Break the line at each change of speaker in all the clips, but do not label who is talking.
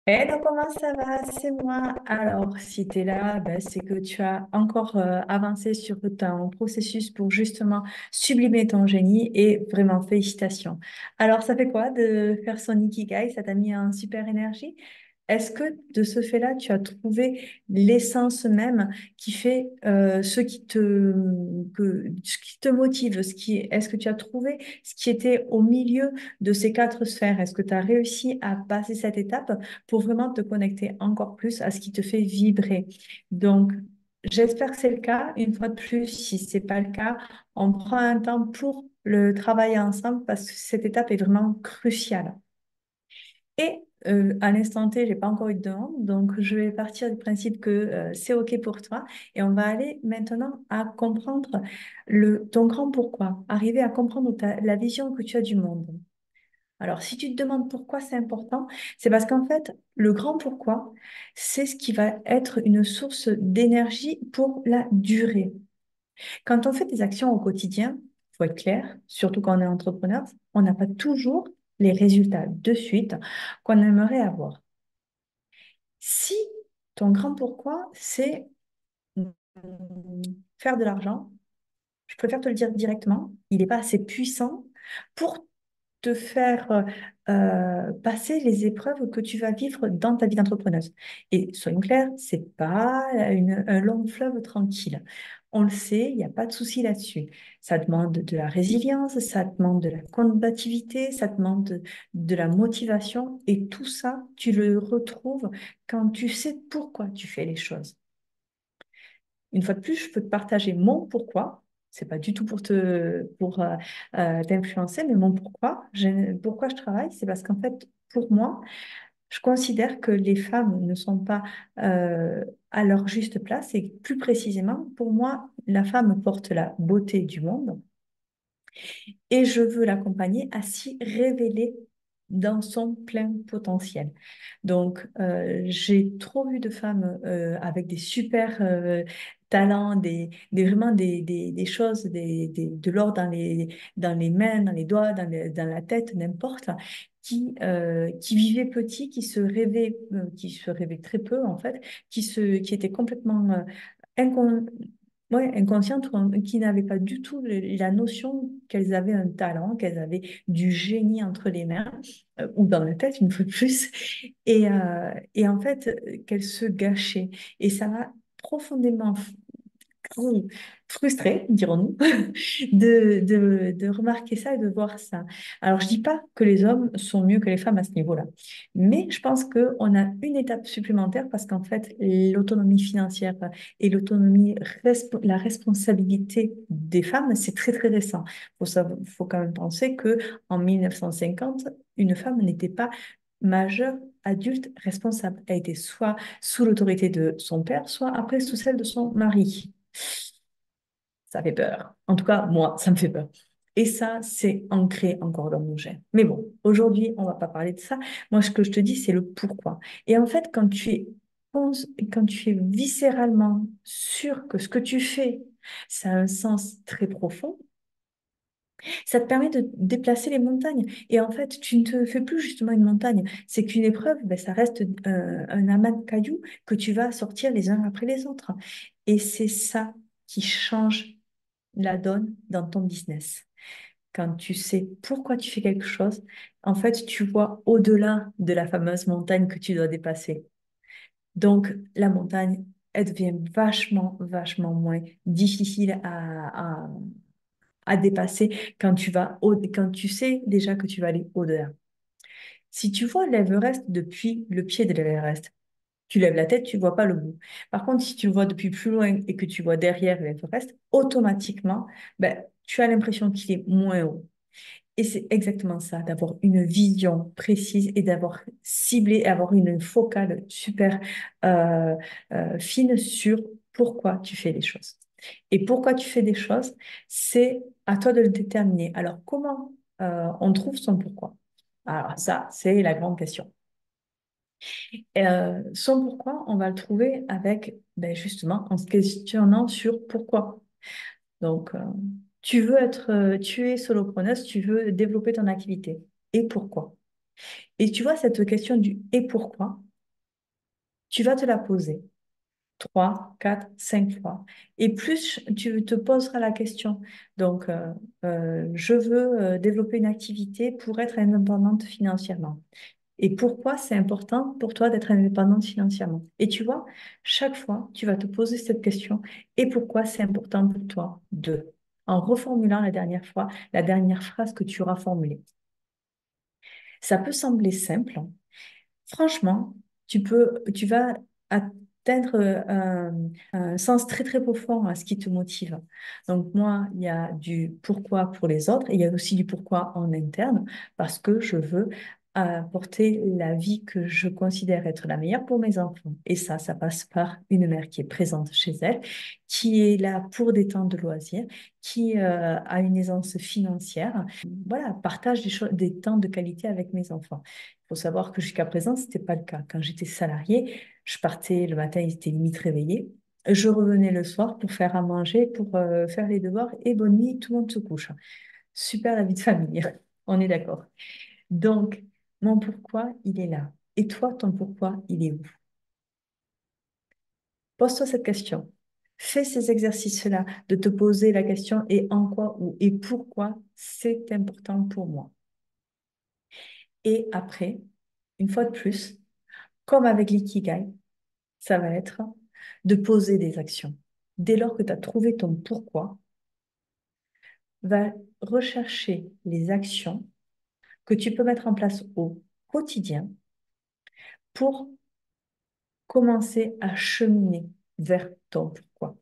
Hello, comment ça va? C'est moi. Alors, si tu es là, ben, c'est que tu as encore avancé sur ton processus pour justement sublimer ton génie et vraiment félicitations. Alors, ça fait quoi de faire son Ikigai? Ça t'a mis en super énergie? Est-ce que de ce fait-là, tu as trouvé l'essence même qui fait ce qui te motive, est-ce que tu as trouvé ce qui était au milieu de ces quatre sphères? Est-ce que tu as réussi à passer cette étape pour vraiment te connecter encore plus à ce qui te fait vibrer? Donc, j'espère que c'est le cas. Une fois de plus, si c'est pas le cas, on prend un temps pour le travailler ensemble parce que cette étape est vraiment cruciale. Et à l'instant T, j'ai pas encore eu de demande, donc je vais partir du principe que c'est OK pour toi et on va aller maintenant à comprendre ton grand pourquoi, arriver à comprendre la vision que tu as du monde. Alors, si tu te demandes pourquoi c'est important, c'est parce qu'en fait, le grand pourquoi, c'est ce qui va être une source d'énergie pour la durée. Quand on fait des actions au quotidien, il faut être clair, surtout quand on est entrepreneur, on n'a pas toujours les résultats de suite qu'on aimerait avoir. Si ton grand pourquoi, c'est faire de l'argent, je préfère te le dire directement, il n'est pas assez puissant pour te faire passer les épreuves que tu vas vivre dans ta vie d'entrepreneuse. Et soyons clairs, c'est pas un long fleuve tranquille. On le sait, il n'y a pas de souci là-dessus. Ça demande de la résilience, ça demande de la combativité, ça demande de la motivation. Et tout ça, tu le retrouves quand tu sais pourquoi tu fais les choses. Une fois de plus, je peux te partager mon pourquoi. C'est pas du tout pour t'influencer, mais mon pourquoi. Pourquoi je travaille, c'est parce qu'en fait, pour moi, je considère que les femmes ne sont pas à leur juste place et plus précisément, pour moi, la femme porte la beauté du monde et je veux l'accompagner à s'y révéler dans son plein potentiel. Donc, j'ai trop vu de femmes avec des super talents, vraiment des choses, de l'or dans les mains, dans les doigts, dans la tête, n'importe, qui vivaient petit, qui se rêvaient très peu en fait, qui étaient complètement ouais, inconscientes ou qui n'avaient pas du tout la notion qu'elles avaient un talent, qu'elles avaient du génie entre les mains ou dans la tête une fois de plus, et en fait qu'elles se gâchaient. Et ça m'a profondément frustrée, dirons-nous, de remarquer ça et de voir ça. Alors, je dis pas que les hommes sont mieux que les femmes à ce niveau-là, mais je pense qu'on a une étape supplémentaire parce qu'en fait, l'autonomie financière et la responsabilité des femmes, c'est très, très récent. Faut quand même penser que en 1950, une femme n'était pas majeure, adulte, responsable. Elle était soit sous l'autorité de son père, soit après sous celle de son mari. Ça fait peur. En tout cas, moi, ça me fait peur. Et ça, c'est ancré encore dans mon gène. Mais bon, aujourd'hui, on va pas parler de ça. Moi, ce que je te dis, c'est le pourquoi. Et en fait, quand tu es viscéralement sûr que ce que tu fais, ça a un sens très profond, ça te permet de déplacer les montagnes. Et en fait, tu ne te fais plus justement une montagne. C'est qu'une épreuve, ben, ça reste un amas de cailloux que tu vas sortir les uns après les autres. Et c'est ça qui change la donne dans ton business. Quand tu sais pourquoi tu fais quelque chose, en fait, tu vois au-delà de la fameuse montagne que tu dois dépasser. Donc, la montagne, elle devient vachement, vachement moins difficile à dépasser quand tu sais déjà que tu vas aller au-delà. Si tu vois l'Everest depuis le pied de l'Everest, tu lèves la tête, tu vois pas le bout. Par contre, si tu le vois depuis plus loin et que tu vois derrière l'Everest, automatiquement, ben, tu as l'impression qu'il est moins haut. Et c'est exactement ça, d'avoir une vision précise et d'avoir ciblé, avoir une focale super euh, fine sur pourquoi tu fais les choses. Et pourquoi tu fais des choses, c'est à toi de le déterminer. Alors, comment on trouve son pourquoi? Alors, ça, c'est la grande question. Son pourquoi, on va le trouver avec, ben, justement, en se questionnant sur pourquoi. Donc, tu es solopreneuse, tu veux développer ton activité. Et pourquoi? Et tu vois, cette question du et pourquoi, Tu vas te la poser 3, 4, 5 fois. Et plus tu te poseras la question. Donc, je veux développer une activité pour être indépendante financièrement. Et pourquoi c'est important pour toi d'être indépendante financièrement? Et tu vois, chaque fois, tu vas te poser cette question. Et pourquoi c'est important pour toi de, en reformulant la dernière fois, la dernière phrase que tu auras formulée. Ça peut sembler simple, hein. Franchement, tu vas atteindre un sens très très profond à ce qui te motive. Donc moi, il y a du pourquoi pour les autres et il y a aussi du pourquoi en interne parce que je veux apporter la vie que je considère être la meilleure pour mes enfants. Et ça passe par une mère qui est présente chez elle, qui est là pour des temps de loisirs, qui a une aisance financière. Voilà, partage des temps de qualité avec mes enfants. Il faut savoir que jusqu'à présent, ce n'était pas le cas. Quand j'étais salariée, je partais le matin, ils étaient limite réveillés. Je revenais le soir pour faire à manger, pour faire les devoirs et bonne nuit, tout le monde se couche. Super la vie de famille, on est d'accord. Donc, mon pourquoi, il est là. Et toi, ton pourquoi, il est où? Pose-toi cette question. Fais ces exercices-là de te poser la question et en quoi ou et pourquoi c'est important pour moi. Et après, une fois de plus, comme avec l'ikigai, ça va être de poser des actions. Dès lors que tu as trouvé ton pourquoi, va rechercher les actions que tu peux mettre en place au quotidien pour commencer à cheminer vers ton pourquoi.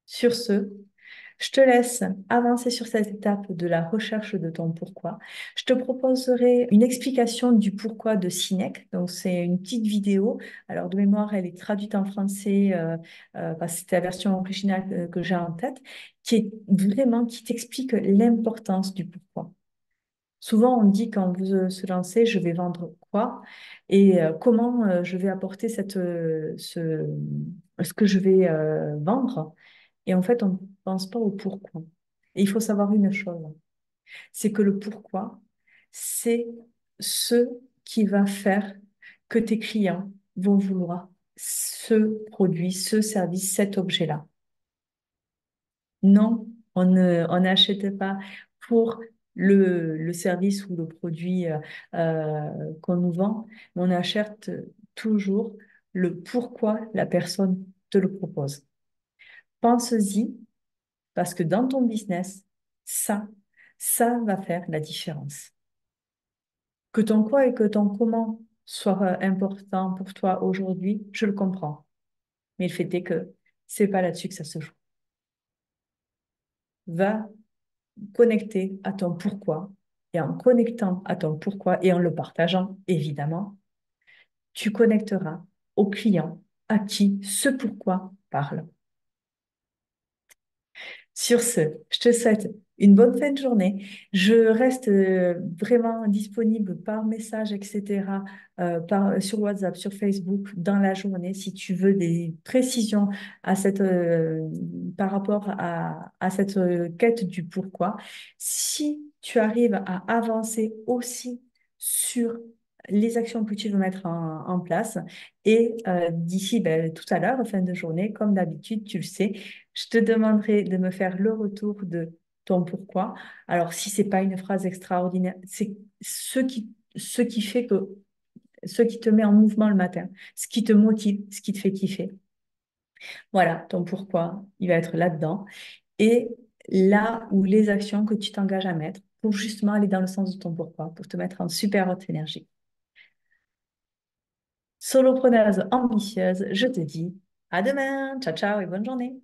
Sur ce, je te laisse avancer sur cette étape de la recherche de ton pourquoi. Je te proposerai une explication du pourquoi de Sinek. Donc, c'est une petite vidéo. Alors, de mémoire, elle est traduite en français parce que c'était la version originale que j'ai en tête, qui est vraiment, qui t'explique l'importance du pourquoi. Souvent, on dit quand vous se lancez, je vais vendre quoi et comment je vais apporter ce que je vais vendre. Et en fait, on ne pense pas au pourquoi. Et il faut savoir une chose, c'est que le pourquoi, c'est ce qui va faire que tes clients vont vouloir ce produit, ce service, cet objet-là. Non, on n'achète pas pour le service ou le produit qu'on nous vend, mais on achète toujours le pourquoi la personne te le propose. Pense-y, parce que dans ton business, ça, ça va faire la différence. Que ton quoi et que ton comment soient important pour toi aujourd'hui, je le comprends. Mais le fait est que c'est pas là-dessus que ça se joue. Va connecter à ton pourquoi. Et en connectant à ton pourquoi et en le partageant, évidemment, tu connecteras au client à qui ce pourquoi parle. Sur ce, je te souhaite une bonne fin de journée. Je reste vraiment disponible par message, etc., sur WhatsApp, sur Facebook, dans la journée, si tu veux des précisions par rapport à cette quête du pourquoi. Si tu arrives à avancer aussi sur les actions que tu veux mettre en place, et d'ici tout à l'heure, fin de journée, comme d'habitude, tu le sais, je te demanderai de me faire le retour de ton pourquoi. Alors, si c'est pas une phrase extraordinaire, c'est ce qui fait que, ce qui te met en mouvement le matin, ce qui te motive, ce qui te fait kiffer. Voilà, ton pourquoi, il va être là-dedans. Et là où les actions que tu t'engages à mettre pour justement aller dans le sens de ton pourquoi, pour te mettre en super haute énergie. Solopreneuse ambitieuse, je te dis à demain. Ciao, ciao et bonne journée.